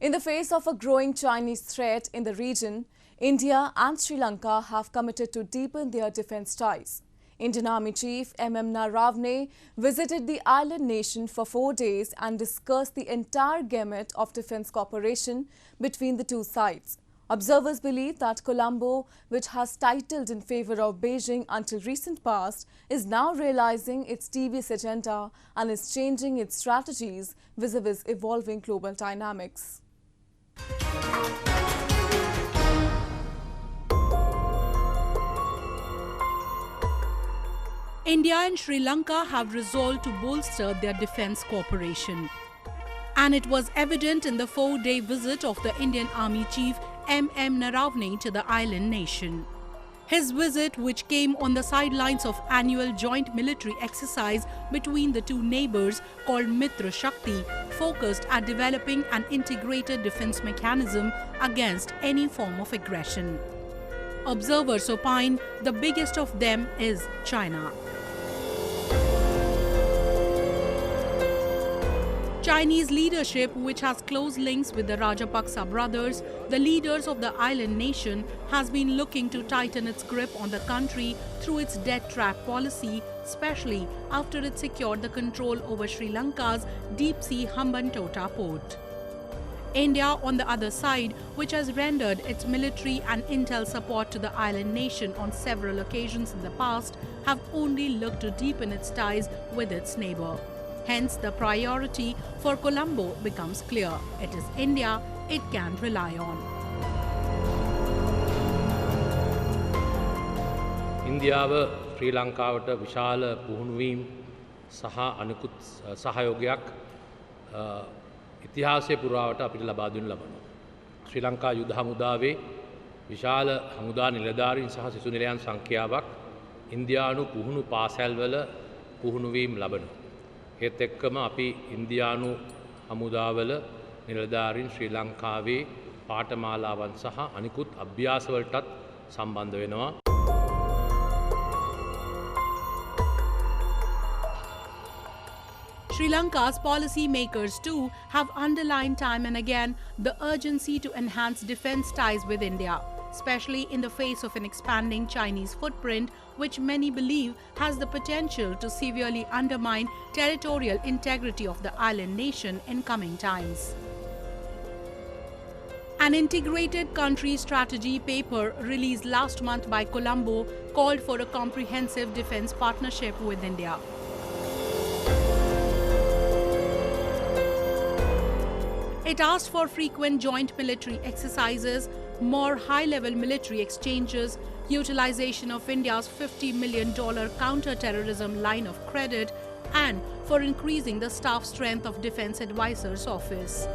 In the face of a growing Chinese threat in the region, India and Sri Lanka have committed to deepen their defense ties. Indian Army Chief M.M. Naravane visited the island nation for 4 days and discussed the entire gamut of defense cooperation between the two sides. Observers believe that Colombo, which has titled in favor of Beijing until recent past, is now realizing its devious agenda and is changing its strategies vis-a-vis evolving global dynamics. India and Sri Lanka have resolved to bolster their defense cooperation. And it was evident in the 4-day visit of the Indian Army Chief M.M. Naravane to the island nation. His visit, which came on the sidelines of annual joint military exercise between the two neighbors called Mitra Shakti, focused at developing an integrated defense mechanism against any form of aggression. Observers opine the biggest of them is China. Chinese leadership, which has close links with the Rajapaksa brothers, the leaders of the island nation, has been looking to tighten its grip on the country through its debt trap policy, especially after it secured the control over Sri Lanka's deep-sea Hambantota port. India, on the other side, which has rendered its military and intel support to the island nation on several occasions in the past, have only looked to deepen its ties with its neighbor. Hence, the priority for Colombo becomes clear. It is India it can rely on. ඉන්දියාව ශ්‍රී ලංකාවට විශාල පුහුණුවීම් සහ අනිකුත් සහයෝගයක් ඉතිහාසය පුරාවට අපිට ලබා දෙනු ලබනවා. ශ්‍රී ලංකා යුද හමුදාවේ විශාල හමුදා නිලධාරීන් සහ සිසු නිලයන් සංඛ්‍යාවක් ඉන්දියානු පුහුණු පාසැල්වල පුහුණුවීම් ලබනවා. ඒත් එක්කම අපි ඉන්දියානු හමුදාවල නිලධාරීන් ශ්‍රී ලංකාවේ පාඨමාලාවන් සහ අනිකුත් අභ්‍යාසවලටත් සම්බන්ධ වෙනවා. Sri Lanka's policy makers too have underlined time and again the urgency to enhance defense ties with India, especially in the face of an expanding Chinese footprint, which many believe has the potential to severely undermine territorial integrity of the island nation in coming times. An integrated country strategy paper released last month by Colombo called for a comprehensive defense partnership with India. It asked for frequent joint military exercises, more high-level military exchanges, utilization of India's $50 million counter-terrorism line of credit, and for increasing the staff strength of Defense Advisor's Office.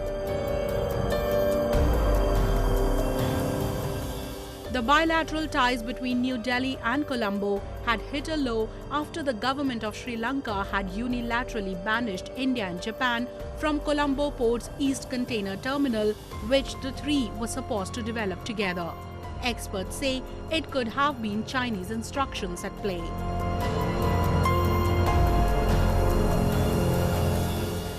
The bilateral ties between New Delhi and Colombo had hit a low after the government of Sri Lanka had unilaterally banished India and Japan from Colombo Port's East Container Terminal, which the three were supposed to develop together. Experts say it could have been Chinese instructions at play.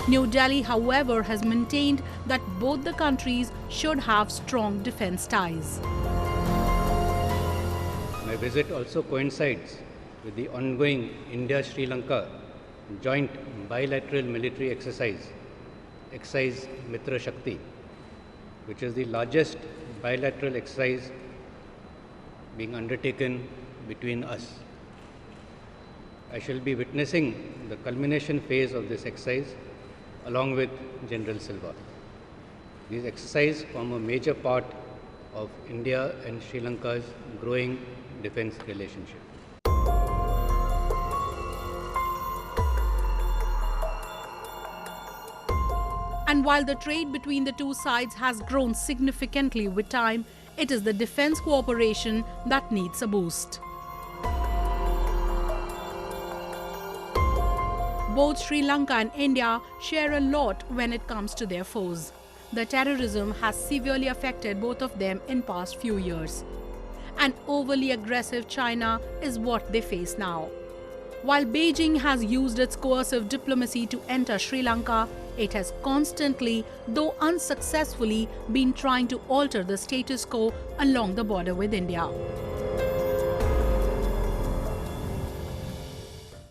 New Delhi, however, has maintained that both the countries should have strong defense ties. My visit also coincides with the ongoing India-Sri Lanka joint bilateral military exercise Mitra Shakti, which is the largest bilateral exercise being undertaken between us. I shall be witnessing the culmination phase of this exercise along with General Silva. These exercises form a major part of India and Sri Lanka's growing defense relationship. And while the trade between the two sides has grown significantly with time, it is the defense cooperation that needs a boost. Both Sri Lanka and India share a lot when it comes to their foes. The terrorism has severely affected both of them in past few years. An overly aggressive China is what they face now. While Beijing has used its coercive diplomacy to enter Sri Lanka, it has constantly, though unsuccessfully, been trying to alter the status quo along the border with India.